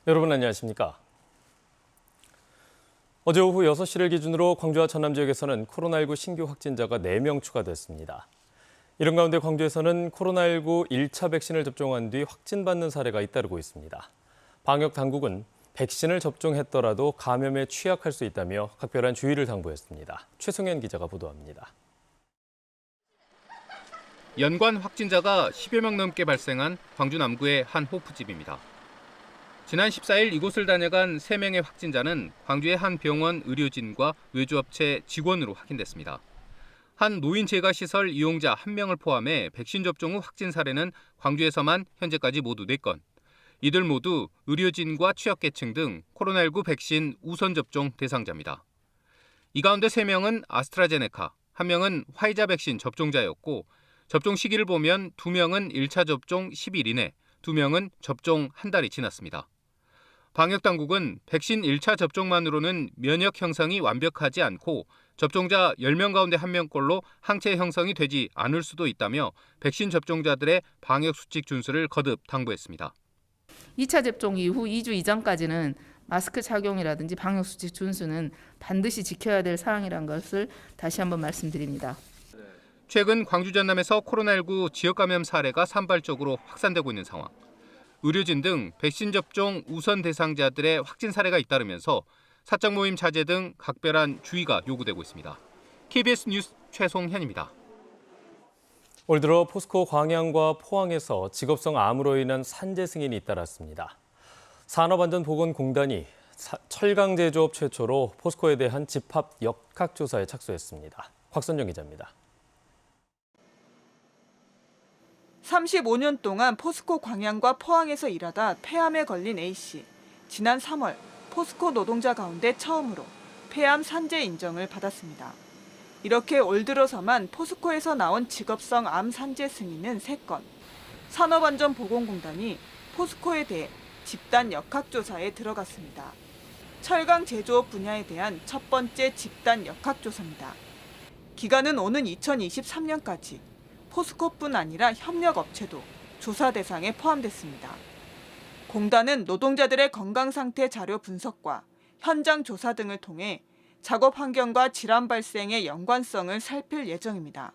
여러분 안녕하십니까? 어제 오후 6시를 기준으로 광주와 전남 지역에서는 코로나19 신규 확진자가 4명 추가됐습니다. 이런 가운데 광주에서는 코로나19 1차 백신을 접종한 뒤 확진받는 사례가 잇따르고 있습니다. 방역 당국은 백신을 접종했더라도 감염에 취약할 수 있다며 각별한 주의를 당부했습니다. 최승현 기자가 보도합니다. 연관 확진자가 10여 명 넘게 발생한 광주 남구의 한 호프집입니다. 지난 14일 이곳을 다녀간 3명의 확진자는 광주의 한 병원 의료진과 외주업체 직원으로 확인됐습니다. 한 노인 재가시설 이용자 1명을 포함해 백신 접종 후 확진 사례는 광주에서만 현재까지 모두 4건. 이들 모두 의료진과 취약계층 등 코로나19 백신 우선 접종 대상자입니다. 이 가운데 3명은 아스트라제네카, 1명은 화이자 백신 접종자였고 접종 시기를 보면 2명은 1차 접종 10일 이내, 2명은 접종 한 달이 지났습니다. 방역당국은 백신 1차 접종만으로는 면역 형성이 완벽하지 않고 접종자 10명 가운데 1명꼴로 항체 형성이 되지 않을 수도 있다며 백신 접종자들의 방역수칙 준수를 거듭 당부했습니다. 2차 접종 이후 2주 이전까지는 마스크 착용이라든지 방역수칙 준수는 반드시 지켜야 될 사항이라는 것을 다시 한번 말씀드립니다. 최근 광주 전남에서 코로나19 지역 감염 사례가 산발적으로 확산되고 있는 상황. 의료진 등 백신 접종 우선 대상자들의 확진 사례가 잇따르면서 사적 모임 자제 등 각별한 주의가 요구되고 있습니다. KBS 뉴스 최송현입니다. 올 들어 포스코 광양과 포항에서 직업성 암으로 인한 산재 승인이 잇따랐습니다. 산업안전보건공단이 철강 제조업 최초로 포스코에 대한 집합 역학조사에 착수했습니다. 곽선정 기자입니다. 35년 동안 포스코 광양과 포항에서 일하다 폐암에 걸린 A씨. 지난 3월 포스코 노동자 가운데 처음으로 폐암 산재 인정을 받았습니다. 이렇게 올 들어서만 포스코에서 나온 직업성 암 산재 승인은 3건. 산업안전보건공단이 포스코에 대해 집단 역학조사에 들어갔습니다. 철강 제조업 분야에 대한 첫 번째 집단 역학조사입니다. 기간은 오는 2023년까지. 포스코뿐 아니라 협력업체도 조사 대상에 포함됐습니다. 공단은 노동자들의 건강 상태 자료 분석과 현장 조사 등을 통해 작업 환경과 질환 발생의 연관성을 살필 예정입니다.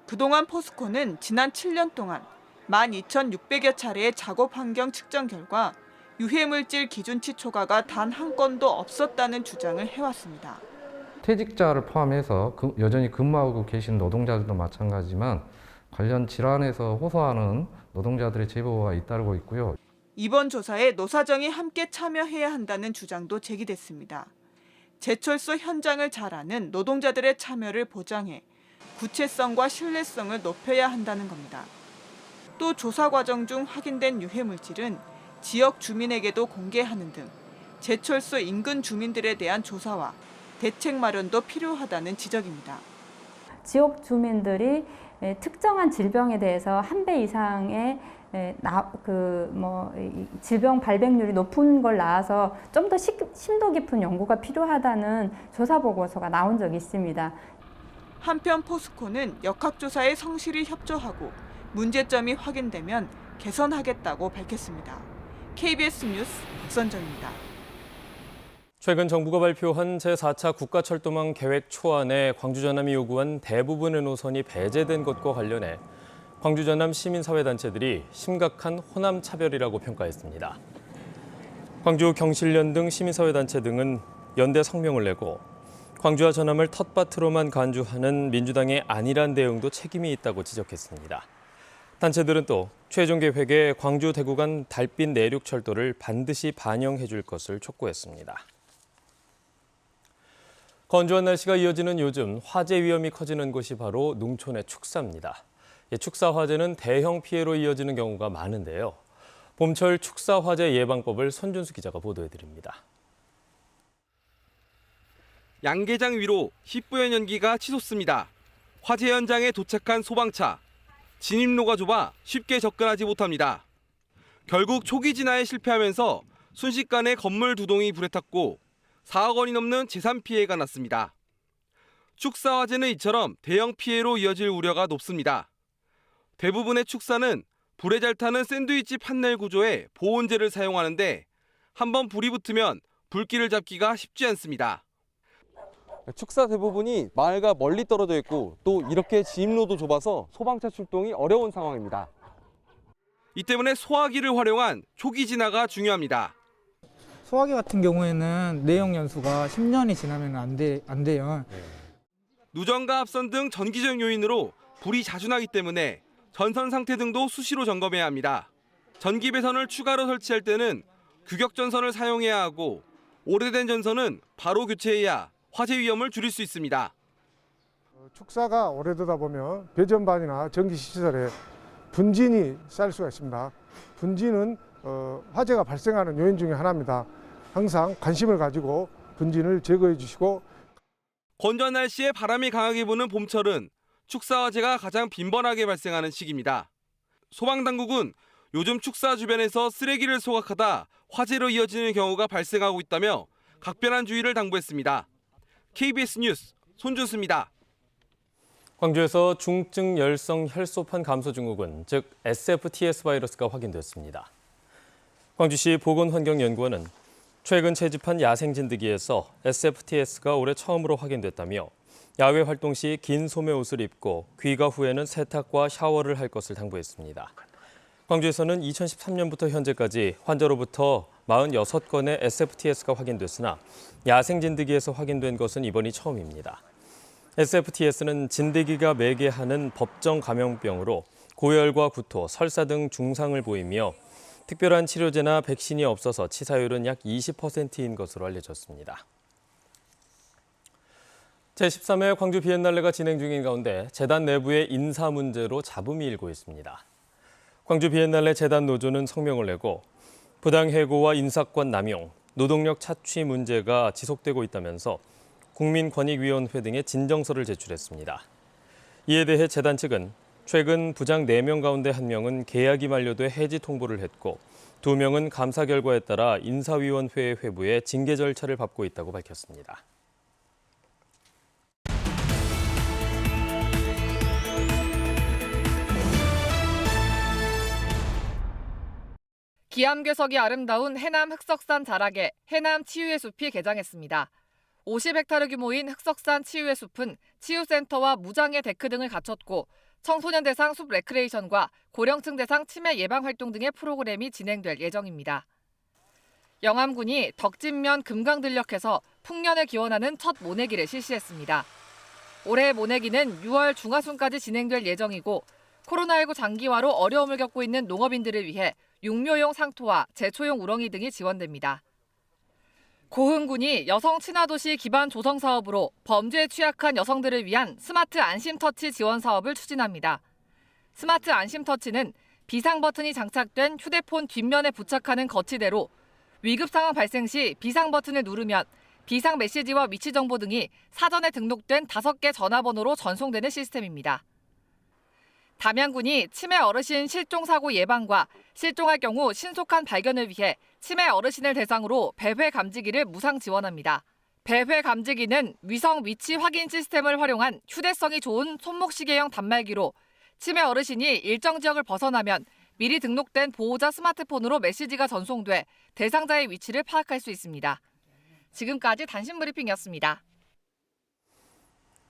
그동안 포스코는 지난 7년 동안 12,600여 차례의 작업 환경 측정 결과 유해물질 기준치 초과가 단 한 건도 없었다는 주장을 해왔습니다. 퇴직자를 포함해서 여전히 근무하고 계신 노동자들도 마찬가지지만 관련 질환에서 호소하는 노동자들의 제보가 잇따르고 있고요. 이번 조사에 노사정이 함께 참여해야 한다는 주장도 제기됐습니다. 제철소 현장을 잘 아는 노동자들의 참여를 보장해 구체성과 신뢰성을 높여야 한다는 겁니다. 또 조사 과정 중 확인된 유해물질은 지역 주민에게도 공개하는 등 제철소 인근 주민들에 대한 조사와 대책 마련도 필요하다는 지적입니다. 지역 주민들이 특정한 질병에 대해서 1배 이상의 질병 발병률이 높은 걸 낳아서 좀 더 심도 깊은 연구가 필요하다는 조사 보고서가 나온 적이 있습니다. 한편 포스코는 역학조사에 성실히 협조하고 문제점이 확인되면 개선하겠다고 밝혔습니다. KBS 뉴스 박선정입니다. 최근 정부가 발표한 제4차 국가철도망 계획 초안에 광주 전남이 요구한 대부분의 노선이 배제된 것과 관련해 광주 전남 시민사회단체들이 심각한 호남 차별이라고 평가했습니다. 광주 경실련 등 시민사회단체 등은 연대 성명을 내고 광주와 전남을 텃밭으로만 간주하는 민주당의 안일한 대응도 책임이 있다고 지적했습니다. 단체들은 또 최종 계획에 광주 대구 간 달빛 내륙철도를 반드시 반영해 줄 것을 촉구했습니다. 건조한 날씨가 이어지는 요즘 화재 위험이 커지는 곳이 바로 농촌의 축사입니다. 축사 화재는 대형 피해로 이어지는 경우가 많은데요. 봄철 축사 화재 예방법을 손준수 기자가 보도해드립니다. 양계장 위로 희뿌연 연기가 치솟습니다. 화재 현장에 도착한 소방차. 진입로가 좁아 쉽게 접근하지 못합니다. 결국 초기 진화에 실패하면서 순식간에 건물 2동이 불에 탔고 4억 원이 넘는 재산 피해가 났습니다. 축사 화재는 이처럼 대형 피해로 이어질 우려가 높습니다. 대부분의 축사는 불에 잘 타는 샌드위치 판넬 구조의 보온재를 사용하는데 한번 불이 붙으면 불길을 잡기가 쉽지 않습니다. 축사 대부분이 마을과 멀리 떨어져 있고 또 이렇게 진입로도 좁아서 소방차 출동이 어려운 상황입니다. 이 때문에 소화기를 활용한 초기 진화가 중요합니다. 소화기 같은 경우에는 내용 연수가 10년이 지나면 안 돼요. 누전과 합선 등 전기적 요인으로 불이 자주 나기 때문에 전선 상태 등도 수시로 점검해야 합니다. 전기 배선을 추가로 설치할 때는 규격 전선을 사용해야 하고 오래된 전선은 바로 교체해야 화재 위험을 줄일 수 있습니다. 축사가 오래되다 보면 배전반이나 전기시설에 분진이 쌓일 수가 있습니다. 분진은 화재가 발생하는 요인 중에 하나입니다. 항상 관심을 가지고 분진을 제거해 주시고 건조한 날씨에 바람이 강하게 부는 봄철은 축사 화재가 가장 빈번하게 발생하는 시기입니다. 소방당국은 요즘 축사 주변에서 쓰레기를 소각하다 화재로 이어지는 경우가 발생하고 있다며 각별한 주의를 당부했습니다. KBS 뉴스 손준수입니다. 광주에서 중증 열성 혈소판 감소 증후군, 즉 SFTS 바이러스가 확인됐습니다. 광주시 보건환경연구원은 최근 채집한 야생 진드기에서 SFTS가 올해 처음으로 확인됐다며 야외 활동 시 긴 소매 옷을 입고 귀가 후에는 세탁과 샤워를 할 것을 당부했습니다. 광주에서는 2013년부터 현재까지 환자로부터 46건의 SFTS가 확인됐으나 야생 진드기에서 확인된 것은 이번이 처음입니다. SFTS는 진드기가 매개하는 법정 감염병으로 고열과 구토, 설사 등 증상을 보이며 특별한 치료제나 백신이 없어서 치사율은 약 20%인 것으로 알려졌습니다. 제13회 광주 비엔날레가 진행 중인 가운데 재단 내부의 인사 문제로 잡음이 일고 있습니다. 광주 비엔날레 재단 노조는 성명을 내고 부당해고와 인사권 남용, 노동력 착취 문제가 지속되고 있다면서 국민권익위원회 등에 진정서를 제출했습니다. 이에 대해 재단 측은 최근 부장 4명 가운데 1명은 계약이 만료돼 해지 통보를 했고 2명은 감사 결과에 따라 인사위원회 회부에 징계 절차를 밟고 있다고 밝혔습니다. 기암괴석이 아름다운 해남 흑석산 자락에 해남 치유의 숲이 개장했습니다. 50헥타르 규모인 흑석산 치유의 숲은 치유센터와 무장애 데크 등을 갖췄고 청소년 대상 숲 레크레이션과 고령층 대상 치매 예방 활동 등의 프로그램이 진행될 예정입니다. 영암군이 덕진면 금강들녘에서 풍년을 기원하는 첫 모내기를 실시했습니다. 올해 모내기는 6월 중하순까지 진행될 예정이고 코로나19 장기화로 어려움을 겪고 있는 농업인들을 위해 육묘용 상토와 제초용 우렁이 등이 지원됩니다. 고흥군이 여성 친화도시 기반 조성 사업으로 범죄에 취약한 여성들을 위한 스마트 안심터치 지원 사업을 추진합니다. 스마트 안심터치는 비상 버튼이 장착된 휴대폰 뒷면에 부착하는 거치대로 위급 상황 발생 시 비상 버튼을 누르면 비상 메시지와 위치 정보 등이 사전에 등록된 5개 전화번호로 전송되는 시스템입니다. 담양군이 치매 어르신 실종 사고 예방과 실종할 경우 신속한 발견을 위해 치매 어르신을 대상으로 배회 감지기를 무상 지원합니다. 배회 감지기는 위성 위치 확인 시스템을 활용한 휴대성이 좋은 손목시계형 단말기로 치매 어르신이 일정 지역을 벗어나면 미리 등록된 보호자 스마트폰으로 메시지가 전송돼 대상자의 위치를 파악할 수 있습니다. 지금까지 단신 브리핑이었습니다.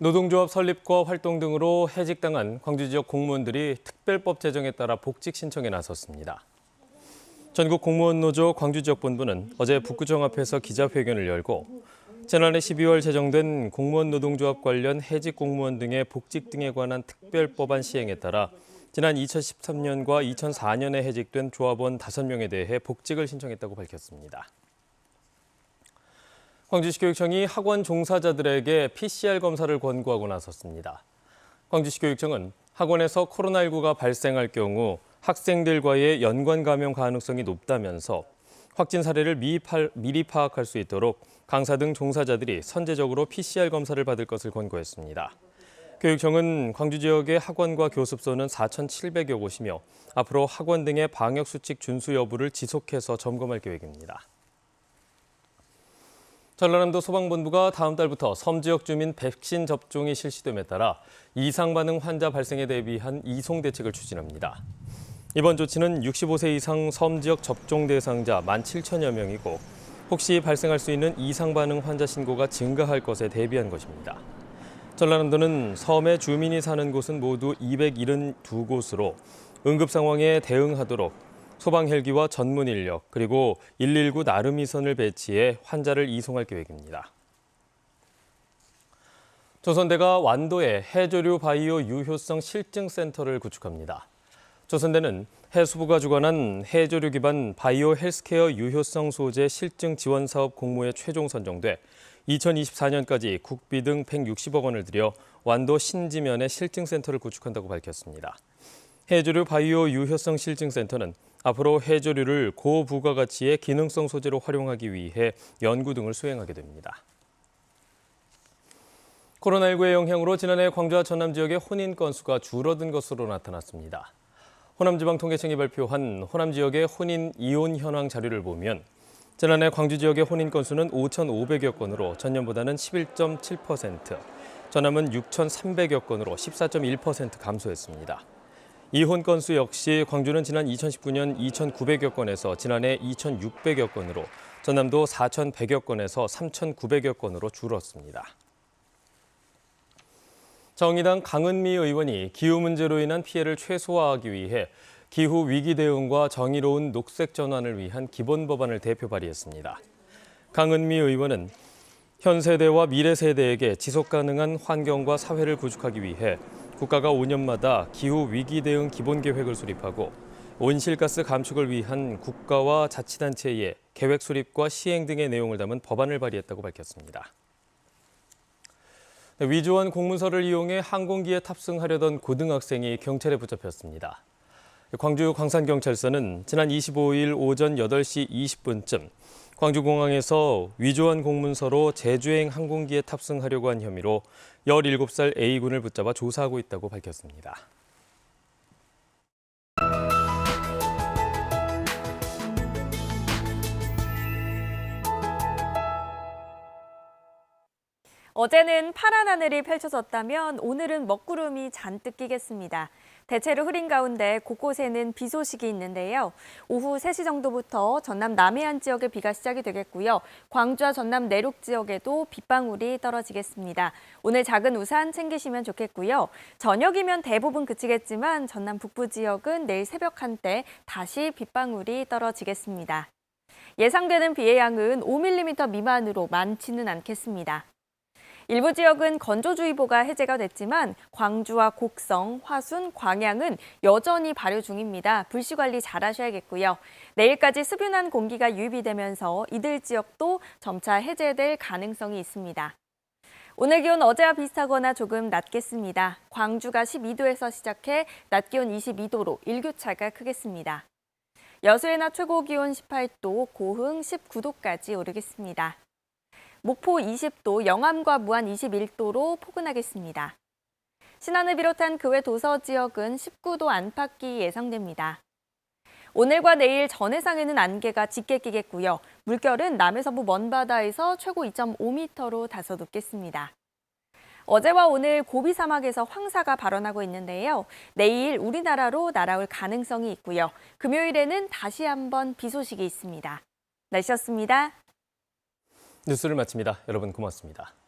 노동조합 설립과 활동 등으로 해직당한 광주 지역 공무원들이 특별법 제정에 따라 복직 신청에 나섰습니다. 전국 공무원 노조 광주 지역 본부는 어제 북구청 앞에서 기자회견을 열고 지난해 12월 제정된 공무원 노동조합 관련 해직 공무원 등의 복직 등에 관한 특별법안 시행에 따라 지난 2013년과 2004년에 해직된 조합원 5명에 대해 복직을 신청했다고 밝혔습니다. 광주시 교육청이 학원 종사자들에게 PCR 검사를 권고하고 나섰습니다. 광주시 교육청은 학원에서 코로나19가 발생할 경우 학생들과의 연관 감염 가능성이 높다면서 확진 사례를 미리 파악할 수 있도록 강사 등 종사자들이 선제적으로 PCR 검사를 받을 것을 권고했습니다. 교육청은 광주 지역의 학원과 교습소는 4,700여 곳이며 앞으로 학원 등의 방역수칙 준수 여부를 지속해서 점검할 계획입니다. 전라남도 소방본부가 다음 달부터 섬 지역 주민 백신 접종이 실시됨에 따라 이상 반응 환자 발생에 대비한 이송 대책을 추진합니다. 이번 조치는 65세 이상 섬 지역 접종 대상자 17,000여 명이고 혹시 발생할 수 있는 이상 반응 환자 신고가 증가할 것에 대비한 것입니다. 전라남도는 섬에 주민이 사는 곳은 모두 272곳으로 응급 상황에 대응하도록 소방 헬기와 전문 인력 그리고 119 나름이선을 배치해 환자를 이송할 계획입니다. 조선대가 완도에 해조류 바이오 유효성 실증센터를 구축합니다. 조선대는 해수부가 주관한 해조류 기반 바이오 헬스케어 유효성 소재 실증 지원 사업 공모에 최종 선정돼 2024년까지 국비 등 160억 원을 들여 완도 신지면에 실증센터를 구축한다고 밝혔습니다. 해조류 바이오 유효성 실증센터는 앞으로 해조류를 고부가가치의 기능성 소재로 활용하기 위해 연구 등을 수행하게 됩니다. 코로나19의 영향으로 지난해 광주와 전남 지역의 혼인 건수가 줄어든 것으로 나타났습니다. 호남지방통계청이 발표한 호남 지역의 혼인 이혼 현황 자료를 보면 지난해 광주 지역의 혼인 건수는 5,500여 건으로 전년보다는 11.7%, 전남은 6,300여 건으로 14.1% 감소했습니다. 이혼 건수 역시 광주는 지난 2019년 2,900여 건에서 지난해 2,600여 건으로, 전남도 4,100여 건에서 3,900여 건으로 줄었습니다. 정의당 강은미 의원이 기후 문제로 인한 피해를 최소화하기 위해 기후 위기 대응과 정의로운 녹색 전환을 위한 기본 법안을 대표 발의했습니다. 강은미 의원은 현 세대와 미래 세대에게 지속 가능한 환경과 사회를 구축하기 위해 국가가 5년마다 기후 위기 대응 기본 계획을 수립하고 온실가스 감축을 위한 국가와 자치단체의 계획 수립과 시행 등의 내용을 담은 법안을 발의했다고 밝혔습니다. 위조한 공문서를 이용해 항공기에 탑승하려던 고등학생이 경찰에 붙잡혔습니다. 광주 광산경찰서는 지난 25일 오전 8시 20분쯤 광주공항에서 위조한 공문서로 제주행 항공기에 탑승하려고 한 혐의로 17살 A군을 붙잡아 조사하고 있다고 밝혔습니다. 어제는 파란 하늘이 펼쳐졌다면 오늘은 먹구름이 잔뜩 끼겠습니다. 대체로 흐린 가운데 곳곳에는 비 소식이 있는데요. 오후 3시 정도부터 전남 남해안 지역에 비가 시작이 되겠고요. 광주와 전남 내륙 지역에도 빗방울이 떨어지겠습니다. 오늘 작은 우산 챙기시면 좋겠고요. 저녁이면 대부분 그치겠지만 전남 북부 지역은 내일 새벽 한때 다시 빗방울이 떨어지겠습니다. 예상되는 비의 양은 5mm 미만으로 많지는 않겠습니다. 일부 지역은 건조주의보가 해제가 됐지만 광주와 곡성, 화순, 광양은 여전히 발효 중입니다. 불씨 관리 잘 하셔야겠고요. 내일까지 습윤한 공기가 유입이 되면서 이들 지역도 점차 해제될 가능성이 있습니다. 오늘 기온 어제와 비슷하거나 조금 낮겠습니다. 광주가 12도에서 시작해 낮 기온 22도로 일교차가 크겠습니다. 여수의 낮 최고 기온 18도, 고흥 19도까지 오르겠습니다. 목포 20도, 영암과 무안 21도로 포근하겠습니다. 신안을 비롯한 그 외 도서 지역은 19도 안팎이 예상됩니다. 오늘과 내일 전해상에는 안개가 짙게 끼겠고요. 물결은 남해서부 먼바다에서 최고 2.5m로 다소 높겠습니다. 어제와 오늘 고비 사막에서 황사가 발원하고 있는데요. 내일 우리나라로 날아올 가능성이 있고요. 금요일에는 다시 한번 비 소식이 있습니다. 날씨였습니다. 뉴스를 마칩니다. 여러분 고맙습니다.